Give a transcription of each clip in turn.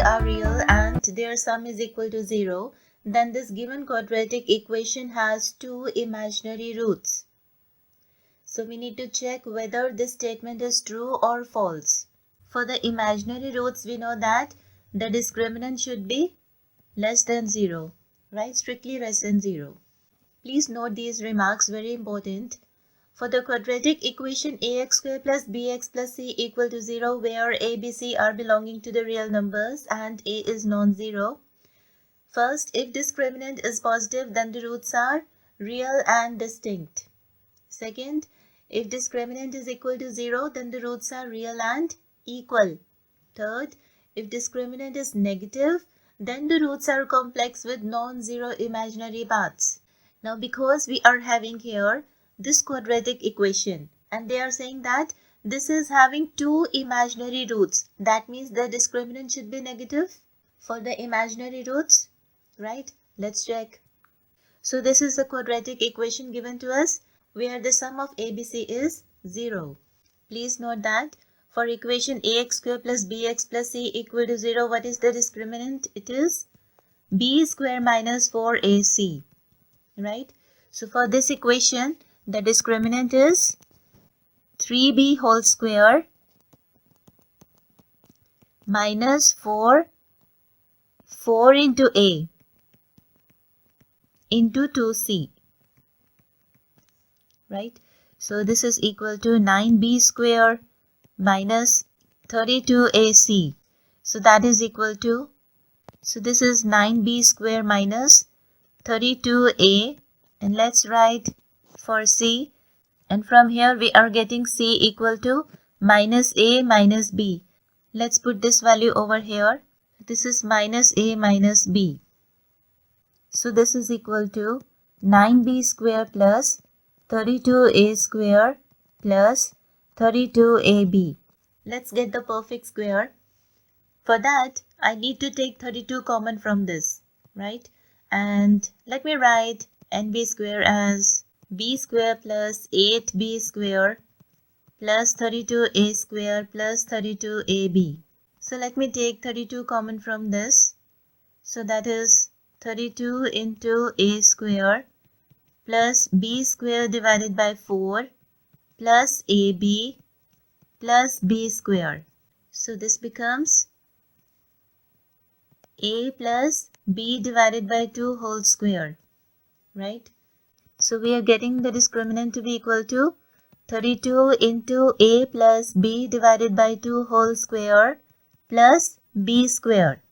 ABC are real and their sum is equal to 0, then this given quadratic equation has two imaginary roots. So we need to check whether this statement is true or false. For the imaginary roots, we know that the discriminant should be less than 0, right? Strictly less than 0. Please note these remarks, very important. For the quadratic equation ax square plus bx plus c equal to 0, where a, b, c are belonging to the real numbers and a is non-zero. First, if discriminant is positive, then the roots are real and distinct. Second, if discriminant is equal to 0, then the roots are real and equal. Third, if discriminant is negative, then the roots are complex with non-zero imaginary parts. Now, because we are having here this quadratic equation and they are saying that this is having two imaginary roots, that means the discriminant should be negative for the imaginary roots, right? Let's check. So this is the quadratic equation given to us where the sum of ABC is 0. Please note that for equation ax square plus bx plus c equal to 0, what is the discriminant? It is b square minus 4ac, right? So for this equation, the discriminant is 3b whole square minus 4 into a into 2c, right? So this is equal to 9b square minus 32ac. So that is equal to, so this is 9b square minus 32a, and let's write for c, and from here we are getting c equal to minus a minus b. Let's put this value over here. This is minus a minus b. So this is equal to 9b square plus 32a square plus 32ab. Let's get the perfect square. For that, I need to take 32 common from this, right? And let me write nb square as b square plus 8b square plus 32a square plus 32ab. So let me take 32 common from this. So that is 32 into a square plus b square divided by 4 plus ab plus b square. So this becomes a plus b divided by 2 whole square, right? So we are getting the discriminant to be equal to 32 into a plus b divided by 2 whole square plus b square.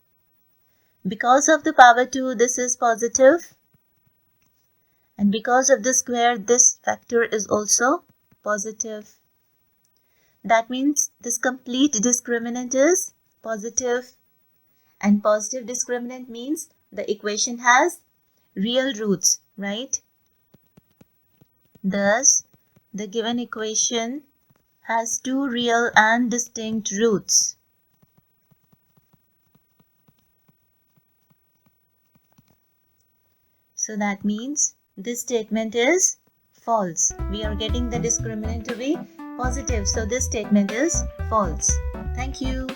Because of the power 2, this is positive, and because of the square, this factor is also positive. That means this complete discriminant is positive, and positive discriminant means the equation has real roots, right? Thus, the given equation has two real and distinct roots. So that means this statement is false. We are getting the discriminant to be positive. So this statement is false. Thank you.